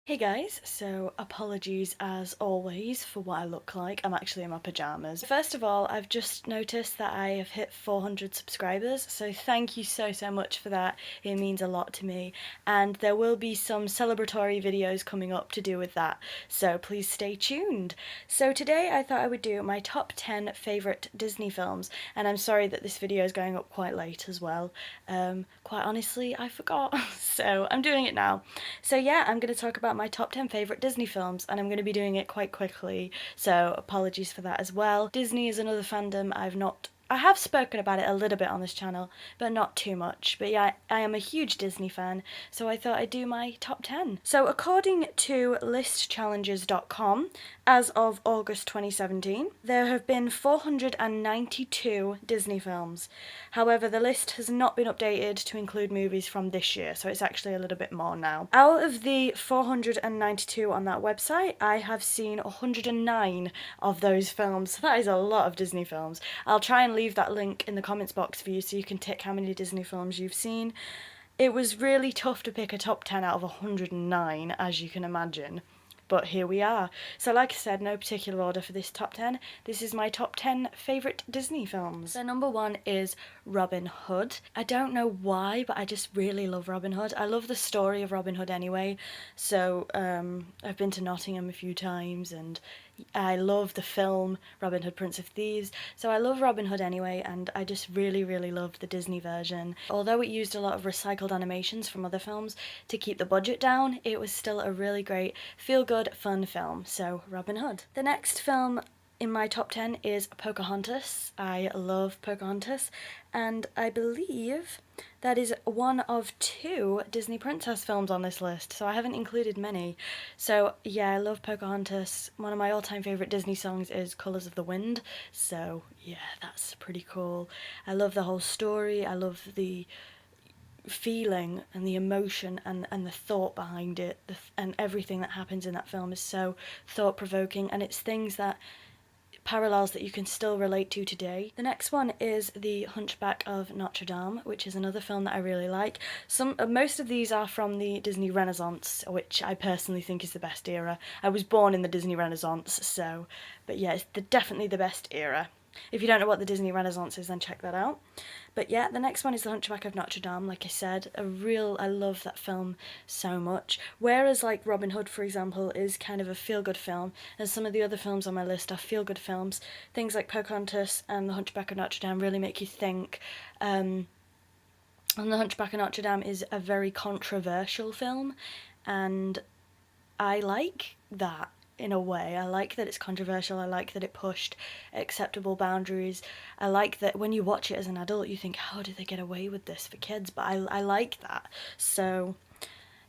Hey guys, so apologies as always for what I look like. I'm actually in my pyjamas. First of all, I've just noticed that I have hit 400 subscribers, so thank you so much for that. It means a lot to me, and there will be some celebratory videos coming up to do with that, so please stay tuned. So today I thought I would do my top 10 favourite Disney films, and I'm sorry that this video is going up quite late as well. Quite honestly, I forgot, so I'm doing it now. So yeah, I'm going to talk about my top 10 favourite Disney films, and I'm going to be doing it quite quickly, so apologies for that as well. Disney is another fandom I have spoken about it a little bit on this channel, but not too much. But yeah, I am a huge Disney fan, so I thought I'd do my top 10. So according to listchallenges.com, as of August 2017, there have been 492 Disney films. However, the list has not been updated to include movies from this year, so it's actually a little bit more now. Out of the 492 on that website, I have seen 109 of those films. So that is a lot of Disney films. I'll try and leave that link in the comments box for you so you can tick how many Disney films you've seen. It was really tough to pick a top 10 out of 109, as you can imagine. But here we are. So like I said, no particular order for this top 10. This is my top 10 favourite Disney films. So number 1 is Robin Hood. I don't know why, but I just really love Robin Hood. I love the story of Robin Hood anyway. So I've been to Nottingham a few times, and I love the film Robin Hood, Prince of Thieves. So I love Robin Hood anyway, and I just really love the Disney version. Although it used a lot of recycled animations from other films to keep the budget down, it was still a really great feel-good fun film, so Robin Hood. The next film in my top 10 is Pocahontas. I love Pocahontas, and I believe that is one of 2 Disney princess films on this list, so I haven't included many. So yeah, I love Pocahontas. One of my all-time favourite Disney songs is Colours of the Wind, so yeah, that's pretty cool. I love the whole story, I love the feeling and the emotion and the thought behind it, and everything that happens in that film is so thought-provoking, and it's things that parallels that you can still relate to today. The next one is The Hunchback of Notre Dame, which is another film that I really like. Most of these are from the Disney Renaissance, which I personally think is the best era. I was born in the Disney Renaissance, so, but yeah, it's definitely the best era. If you don't know what the Disney Renaissance is, then check that out. But yeah, the next one is The Hunchback of Notre Dame. Like I said, I love that film so much. Whereas like Robin Hood, for example, is kind of a feel-good film, and some of the other films on my list are feel-good films. Things like Pocahontas and The Hunchback of Notre Dame really make you think. And The Hunchback of Notre Dame is a very controversial film, and I like that. In a way, I like that it's controversial, I like that it pushed acceptable boundaries, I like that when you watch it as an adult you think, how did they get away with this for kids, but I like that. So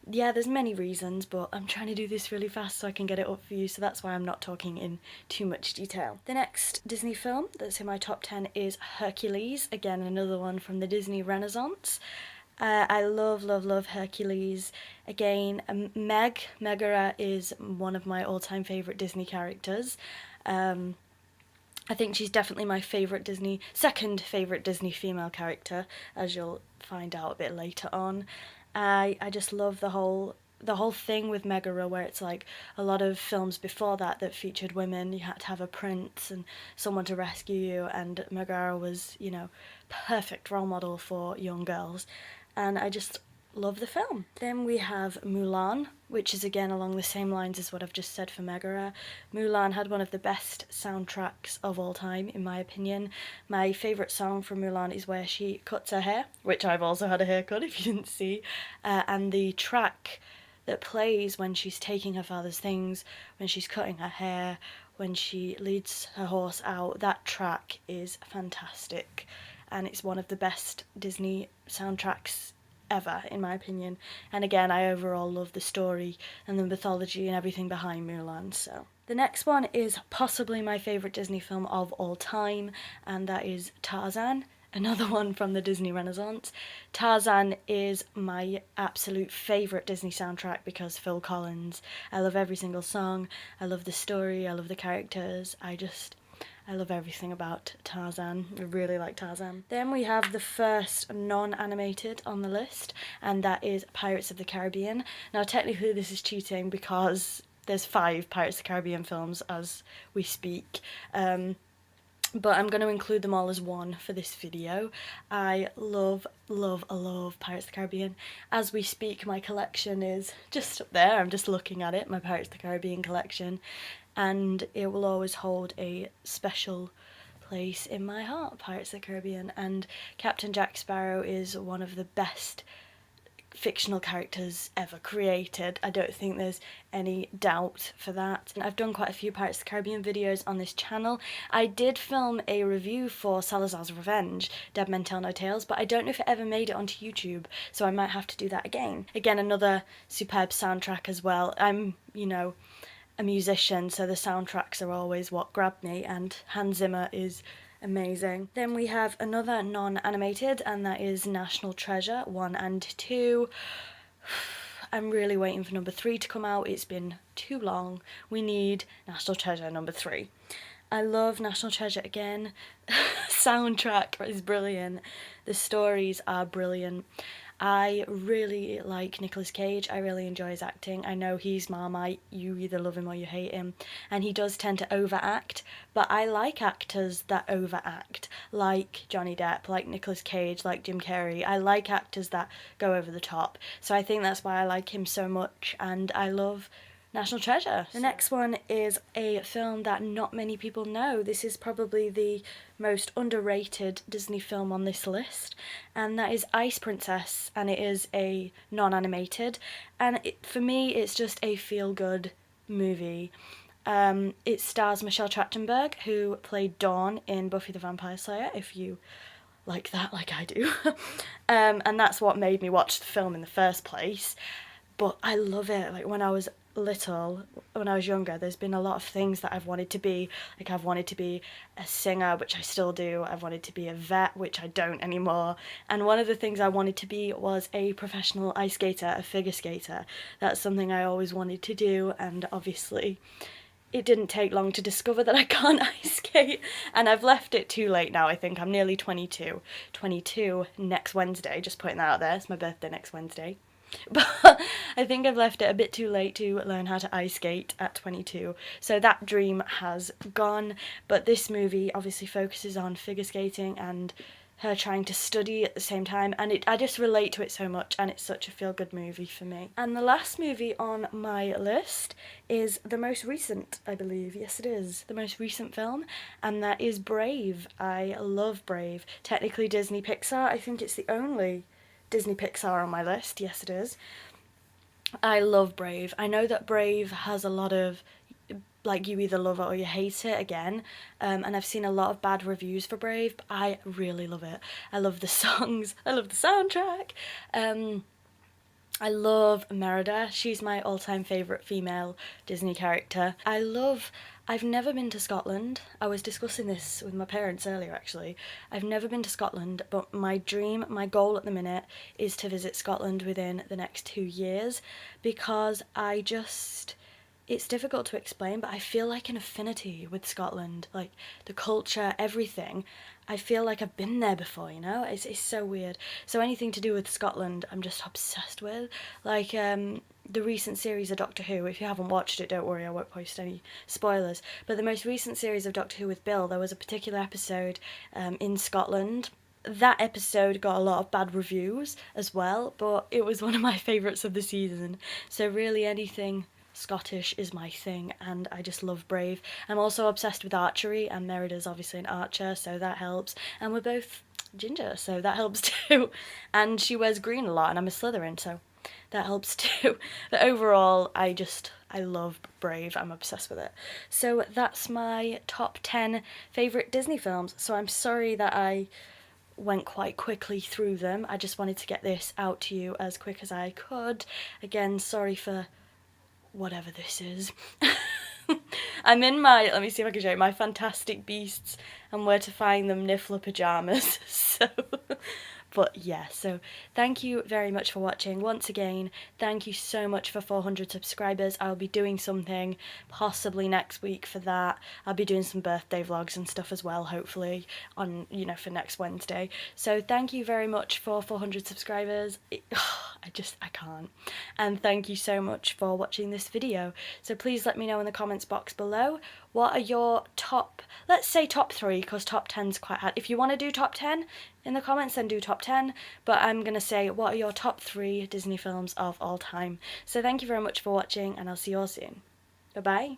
yeah, there's many reasons, but I'm trying to do this really fast so I can get it up for you, so that's why I'm not talking in too much detail. The next Disney film that's in my top 10 is Hercules, again another one from the Disney Renaissance. I love Hercules. Again, Megara is one of my all-time favourite Disney characters. I think she's definitely my second favourite Disney female character, as you'll find out a bit later on. I just love the whole thing with Megara, where it's like a lot of films before that featured women, you had to have a prince and someone to rescue you, and Megara was, you know, perfect role model for young girls. And I just love the film. Then we have Mulan, which is again along the same lines as what I've just said for Megara. Mulan had one of the best soundtracks of all time, in my opinion. My favourite song from Mulan is where she cuts her hair, which I've also had a haircut if you didn't see, and the track that plays when she's taking her father's things, when she's cutting her hair, when she leads her horse out, that track is fantastic. And it's one of the best Disney soundtracks ever, in my opinion. And again, I overall love the story and the mythology and everything behind Mulan, so. The next one is possibly my favourite Disney film of all time, and that is Tarzan, another one from the Disney Renaissance. Tarzan is my absolute favourite Disney soundtrack because Phil Collins. I love every single song, I love the story, I love the characters, I I love everything about Tarzan. I really like Tarzan. Then we have the first non-animated on the list, and that is Pirates of the Caribbean. Now technically this is cheating because there's 5 Pirates of the Caribbean films as we speak. But I'm going to include them all as one for this video. I love Pirates of the Caribbean. As we speak, my collection is just up there. I'm just looking at it, my Pirates of the Caribbean collection. And it will always hold a special place in my heart, Pirates of the Caribbean. And Captain Jack Sparrow is one of the best fictional characters ever created. I don't think there's any doubt for that. I've done quite a few Pirates of the Caribbean videos on this channel. I did film a review for Salazar's Revenge, Dead Men Tell No Tales, but I don't know if it ever made it onto YouTube, so I might have to do that again. Again, another superb soundtrack as well. I'm, you know, a musician, so the soundtracks are always what grabbed me, and Hans Zimmer is amazing. Then we have another non-animated, and that is National Treasure 1 and 2. I'm really waiting for number 3 to come out. It's been too long. We need National Treasure number 3. I love National Treasure again. Soundtrack is brilliant. The stories are brilliant. I really like Nicolas Cage. I really enjoy his acting. I know he's Marmite, you either love him or you hate him, and he does tend to overact, but I like actors that overact, like Johnny Depp, like Nicolas Cage, like Jim Carrey. I like actors that go over the top, so I think that's why I like him so much, and I love National Treasure. The next one is a film that not many people know. This is probably the most underrated Disney film on this list, and that is Ice Princess, and it is a non-animated, and for me it's just a feel-good movie. It stars Michelle Trachtenberg, who played Dawn in Buffy the Vampire Slayer, if you like that like I do. And that's what made me watch the film in the first place. But I love it. Like, when I was little, when I was younger, there's been a lot of things that I've wanted to be. Like, I've wanted to be a singer, which I still do. I've wanted to be a vet, which I don't anymore. And one of the things I wanted to be was a professional ice skater, a figure skater. That's something I always wanted to do, and obviously it didn't take long to discover that I can't ice skate, and I've left it too late now. I think I'm nearly 22. 22 next Wednesday, just putting that out there. It's my birthday next Wednesday. But I think I've left it a bit too late to learn how to ice skate at 22, so that dream has gone. But this movie obviously focuses on figure skating and her trying to study at the same time, and I just relate to it so much, and it's such a feel-good movie for me. And the last movie on my list is the most recent, I believe. Yes, it is the most recent film, and that is Brave. I love Brave. Technically Disney Pixar. I think it's the only Disney Pixar on my list. Yes, it is. I love Brave. I know that Brave has a lot of, like, you either love it or you hate it again, and I've seen a lot of bad reviews for Brave, but I really love it. I love the songs, I love the soundtrack. I love Merida. She's my all-time favourite female Disney character. I've never been to Scotland. I was discussing this with my parents earlier, actually. I've never been to Scotland, but my goal at the minute is to visit Scotland within the next 2 years, because it's difficult to explain, but I feel like an affinity with Scotland, like the culture, everything. I feel like I've been there before, you know? It's so weird. So anything to do with Scotland, I'm just obsessed with. Like, the recent series of Doctor Who, if you haven't watched it, don't worry, I won't post any spoilers, but the most recent series of Doctor Who with Bill, there was a particular episode in Scotland. That episode got a lot of bad reviews as well, but it was one of my favourites of the season. So really anything Scottish is my thing, and I just love Brave. I'm also obsessed with archery, and Merida's obviously an archer, so that helps. And we're both ginger, so that helps too. And she wears green a lot, and I'm a Slytherin, so that helps too. But overall, I love Brave. I'm obsessed with it. So that's my top 10 favourite Disney films. So I'm sorry that I went quite quickly through them. I just wanted to get this out to you as quick as I could. Again, sorry for whatever this is. I'm in my, let me see if I can show you, my Fantastic Beasts and Where to Find Them Niffler pyjamas. So But yeah, so thank you very much for watching. Once again, thank you so much for 400 subscribers. I'll be doing something possibly next week for that. I'll be doing some birthday vlogs and stuff as well, hopefully, on, you know, for next Wednesday. So thank you very much for 400 subscribers. I can't. And thank you so much for watching this video. So please let me know in the comments box below, what are your top, let's say top 3, because top 10's quite hard. If you want to do top 10 in the comments, then do top 10, but I'm going to say, what are your top 3 Disney films of all time? So thank you very much for watching, and I'll see you all soon. Bye-bye.